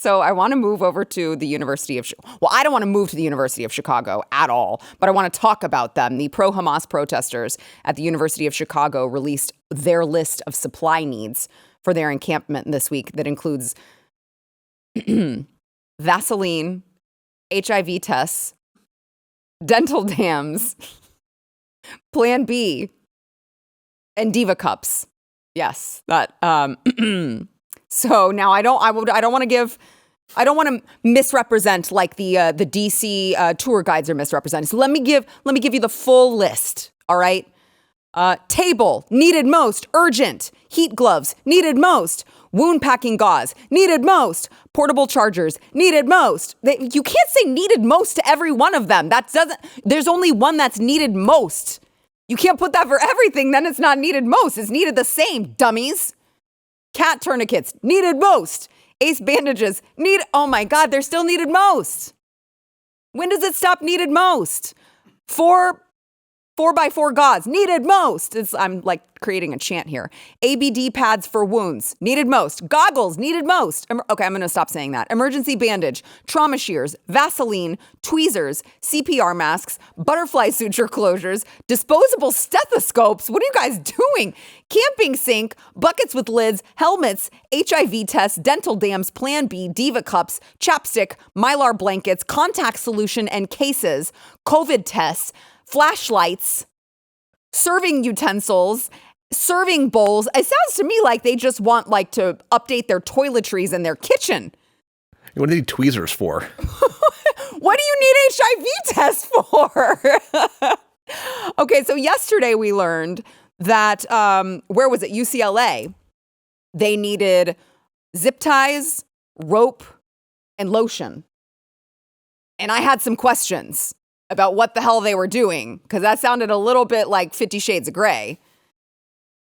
So I want to move over to the University of well, I don't want to move to the University of Chicago at all, but I want to talk about them. The pro-Hamas protesters at the University of Chicago released their list of supply needs for their encampment this week that includes Vaseline, HIV tests, dental dams, Plan B, and Diva cups. Yes, that. So now I don't want to misrepresent like the DC tour guides are misrepresented. So let me give you the full list. All right. Table, needed most, urgent. Heat gloves, needed most. Wound packing gauze, needed most. Portable chargers, needed most. You can't say needed most to every one of them. There's only one that's needed most. You can't put that for everything, then it's not needed most. It's needed the same, dummies. Cat tourniquets, needed most. Ace bandages, oh my God, they're still needed most. When does it stop needed most? 4x4 gauze, needed most. I'm like creating a chant here. ABD pads for wounds, needed most. Goggles, needed most. Okay, I'm going to stop saying that. Emergency bandage, trauma shears, Vaseline, tweezers, CPR masks, butterfly suture closures, disposable stethoscopes. What are you guys doing? Camping sink, buckets with lids, helmets, HIV tests, dental dams, Plan B, Diva cups, chapstick, Mylar blankets, contact solution and cases, COVID tests, flashlights, serving utensils, serving bowls. It sounds to me like they just want like to update their toiletries in their kitchen. What do you need tweezers for? What do you need HIV tests for? Okay, so yesterday we learned that, where was it? UCLA. They needed zip ties, rope, and lotion. And I had some questions about what the hell they were doing, because that sounded a little bit like 50 Shades of Grey.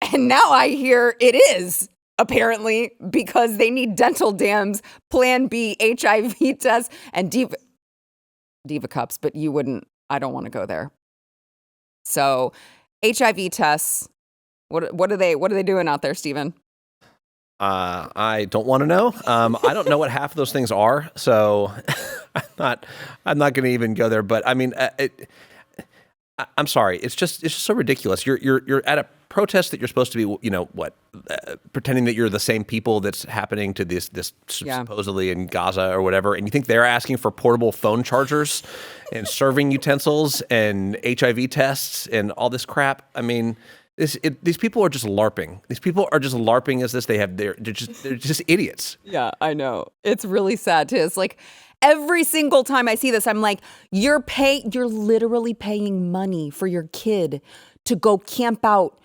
And now I hear it is, apparently, because they need dental dams, Plan B, HIV tests, and Diva cups, but I don't want to go there. So HIV tests, what are they doing out there, Stephen? I don't want to know. I don't know what half of those things are, so I'm not going to even go there. But I mean, I'm sorry. It's just so ridiculous. You're at a protest that you're supposed to be, pretending that you're the same people that's happening to this supposedly in Gaza or whatever, and you think they're asking for portable phone chargers and serving utensils and HIV tests and all this crap. I mean, these people are just LARPing. These people are just LARPing as this. They're just idiots. Yeah, I know. It's really sad too. It's like every single time I see this, I'm like, you're literally paying money for your kid to go camp out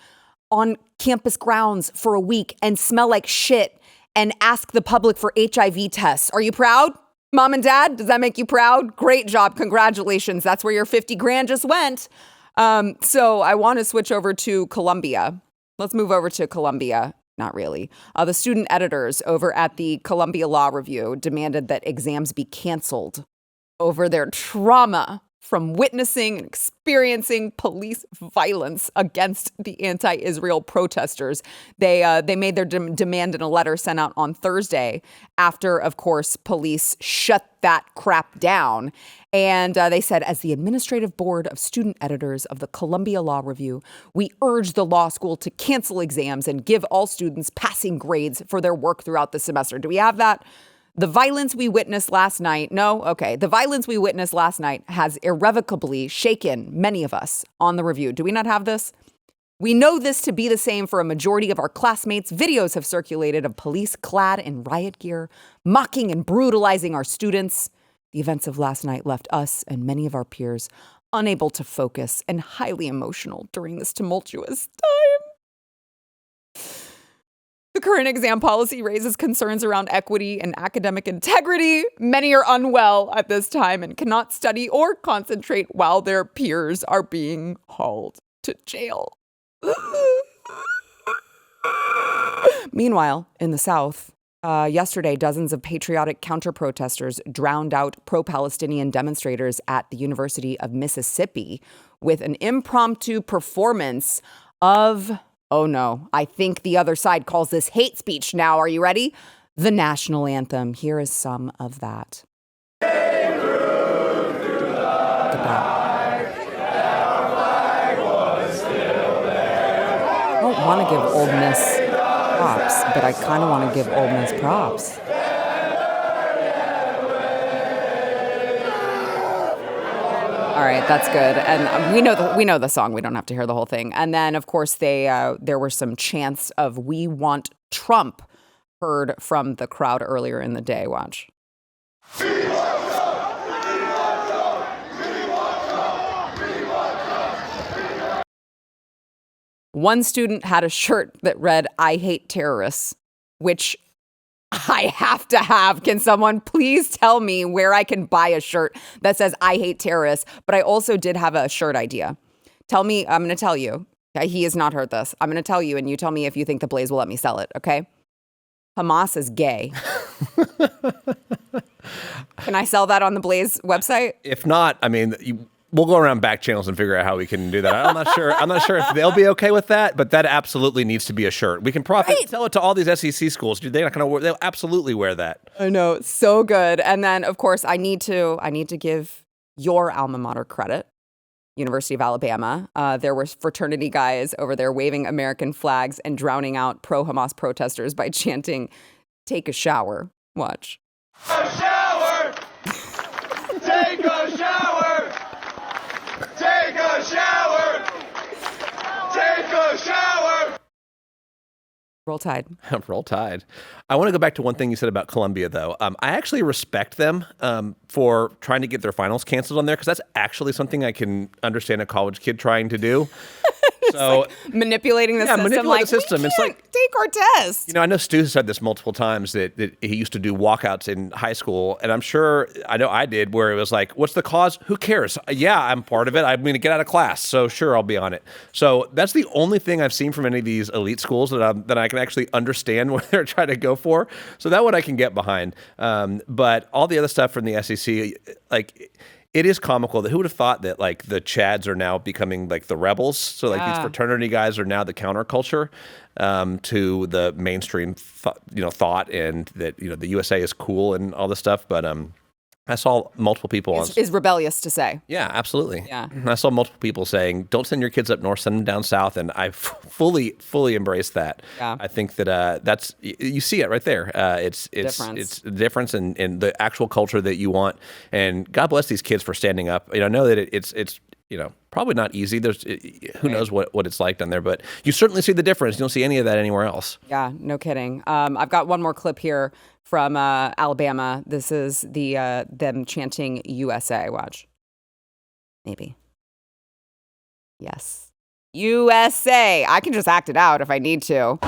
on campus grounds for a week and smell like shit and ask the public for HIV tests. Are you proud? Mom and dad, does that make you proud? Great job. Congratulations. That's where your 50 grand just went. So I want to switch over to Columbia. Let's move over to Columbia. Not really. The student editors over at the Columbia Law Review demanded that exams be canceled over their trauma from witnessing and experiencing police violence against the anti-Israel protesters. They made their demand in a letter sent out on Thursday after, of course, police shut that crap down. And they said, as the administrative board of student editors of the Columbia Law Review, we urge the law school to cancel exams and give all students passing grades for their work throughout the semester. Do we have that? The violence we witnessed last night. No? Okay. The violence we witnessed last night has irrevocably shaken many of us on the review. Do we not have this? We know this to be the same for a majority of our classmates. Videos have circulated of police clad in riot gear, mocking and brutalizing our students. The events of last night left us and many of our peers unable to focus and highly emotional during this tumultuous time. The current exam policy raises concerns around equity and academic integrity. Many are unwell at this time and cannot study or concentrate while their peers are being hauled to jail. Meanwhile, in the South, yesterday, dozens of patriotic counter-protesters drowned out pro-Palestinian demonstrators at the University of Mississippi with an impromptu performance of, oh no, I think the other side calls this hate speech now. Are you ready? the national anthem. Here is some of that. Look at that. I don't want to give Old Miss props, but I kind of want to give Old Miss props. All right, that's good, and we know the song. We don't have to hear the whole thing. And then, of course, there were some chants of "We want Trump" heard from the crowd earlier in the day. Watch. One student had a shirt that read, "I hate terrorists," which I have to have. Can someone please tell me where I can buy a shirt that says "I hate terrorists"? But I also did have a shirt idea. Tell me, I'm going to tell you. Okay, he has not heard this. I'm going to tell you, and you tell me if you think the Blaze will let me sell it, okay? Hamas is gay. Can I sell that on the Blaze website? If not, I mean, we'll go around back channels and figure out how we can do that. I'm not sure if they'll be okay with that, but that absolutely needs to be a shirt. We can sell it to all these SEC schools. Dude, they'll absolutely wear that. I know, so good. And then, of course, I need to give your alma mater credit. University of Alabama. There were fraternity guys over there waving American flags and drowning out pro-Hamas protesters by chanting, "Take a shower." Watch. A shower! Take a shower! Take a shower! Take a shower! Roll Tide. Roll Tide. I want to go back to one thing you said about Columbia, though. I actually respect them for trying to get their finals canceled on there, because that's actually something I can understand a college kid trying to do. So like manipulating the system. Manipulate the system. It's like, take our test. You know, I know Stu said this multiple times that he used to do walkouts in high school, and I know I did, where it was like, what's the cause? Who cares? Yeah, I'm part of it. I'm going to get out of class, so sure, I'll be on it. So that's the only thing I've seen from any of these elite schools that I can actually understand what they're trying to go for. So that one I can get behind. But all the other stuff from the SEC, like, it is comical that who would have thought that like the Chads are now becoming like the rebels. So like these fraternity guys are now the counterculture to the mainstream thought, and that, you know, the USA is cool and all this stuff. But I saw multiple people is rebellious to say. Yeah, absolutely. Yeah. I saw multiple people saying, don't send your kids up north, send them down south. And I fully embrace that. Yeah. I think that that's, you see it right there. It's the difference in the actual culture that you want. And God bless these kids for standing up. You know, I know that it's you know, probably not easy. Who knows what it's like down there, but you certainly see the difference. You don't see any of that anywhere else. Yeah, no kidding. I've got one more clip here from Alabama. This is them chanting USA. Watch. Maybe. Yes. USA. I can just act it out if I need to.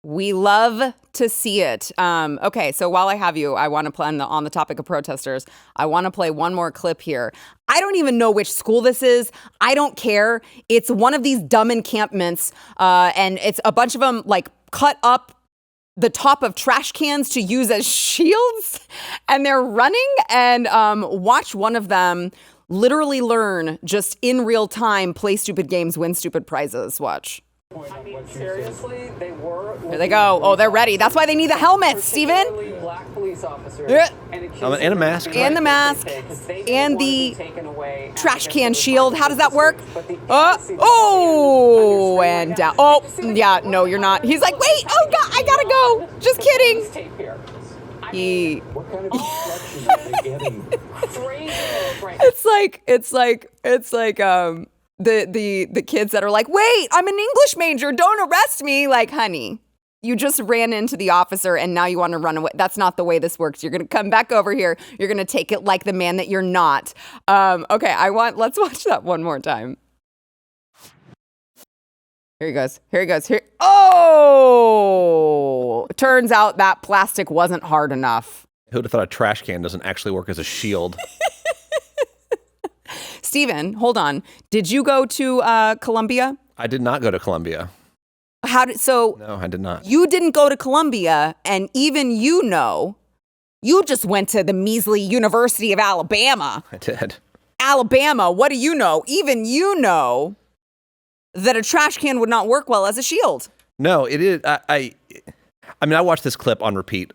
We love to see it. Okay, so while I have you, I want to play on the topic of protesters. I want to play one more clip here. I don't even know which school this is. I don't care. It's one of these dumb encampments, and it's a bunch of them like cut up the top of trash cans to use as shields, and they're running. And watch one of them literally learn just in real time, play stupid games, win stupid prizes. Watch. I mean, seriously, they were. Here they go. Oh, they're ready. That's why they need the helmets, Steven. Black police officers and a mask. And the mask. And the trash can shield. How does that work? Oh, and down. Oh, yeah, no, you're not. He's like, wait, oh, God, I gotta go. Just kidding. What kind of instructions are they getting? It's like the kids that are like, wait, I'm an English major, don't arrest me. Like, honey, you just ran into the officer and now you want to run away. That's not the way this works. You're going to come back over here. You're going to take it like the man that you're not. Okay, let's watch that one more time. Here he goes. Oh, turns out that plastic wasn't hard enough. Who would have thought a trash can doesn't actually work as a shield? Steven, hold on. Did you go to Columbia? I did not go to Columbia. No, I did not. You didn't go to Columbia, and even you just went to the measly University of Alabama. I did. Alabama, what do you know? Even you know that a trash can would not work well as a shield. No, it is. I mean, I watched this clip on repeat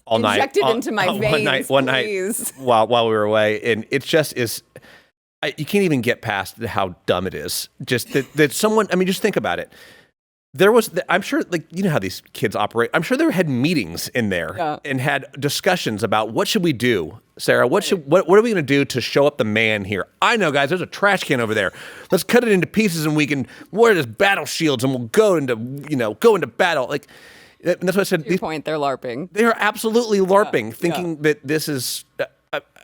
all night. Injected into my veins, one please. night while we were away, and it just is. You can't even get past how dumb it is. Just that someone. I mean, just think about it. There was, I'm sure, like, you know how these kids operate. I'm sure they had meetings in there and had discussions about what should we do, Sarah? What are we going to do to show up the man here? I know, guys. There's a trash can over there. Let's cut it into pieces, and we can wear it as battle shields, and we'll go into battle. Like, and that's what I said. To your point, they're LARPing. They are absolutely LARPing, thinking that this is.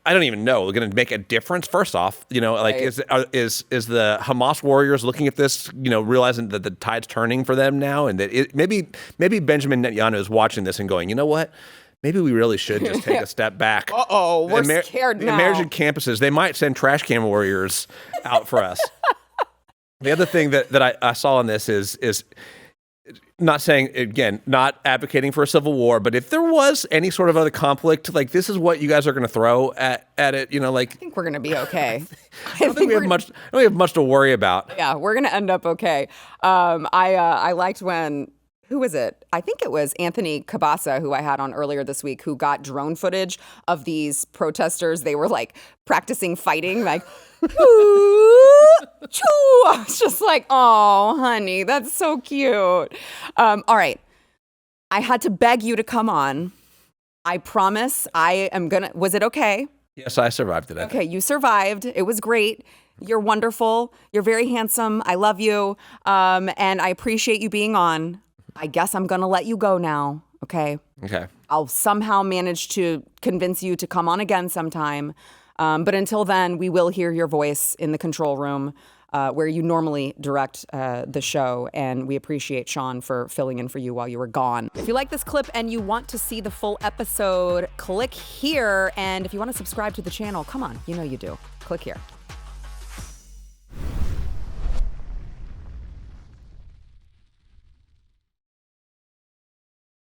I don't even know. Going to make a difference. First off, like is the Hamas warriors looking at this, realizing that the tide's turning for them now, and that maybe Benjamin Netanyahu is watching this and going, you know what? Maybe we really should just take a step back. We're scared now. American campuses, they might send trash can warriors out for us. The other thing that I saw in this is not saying, again, not advocating for a civil war, but if there was any sort of other conflict, like this is what you guys are going to throw at it, like. I think we're going to be okay. I don't think we have much to worry about. Yeah, we're going to end up okay. I liked when, who was it? I think it was Anthony Cabasa, who I had on earlier this week, who got drone footage of these protesters. They were like practicing fighting, like, choo. I was just like, oh, honey, that's so cute. All right. I had to beg you to come on. I promise I am going to, was it okay? Yes, I survived it. Okay, you survived. It was great. You're wonderful. You're very handsome. I love you. And I appreciate you being on. I guess I'm going to let you go now. Okay. I'll somehow manage to convince you to come on again sometime. But until then, we will hear your voice in the control room where you normally direct the show. And we appreciate Sean for filling in for you while you were gone. If you like this clip and you want to see the full episode, click here. And if you want to subscribe to the channel, come on, you know you do. Click here.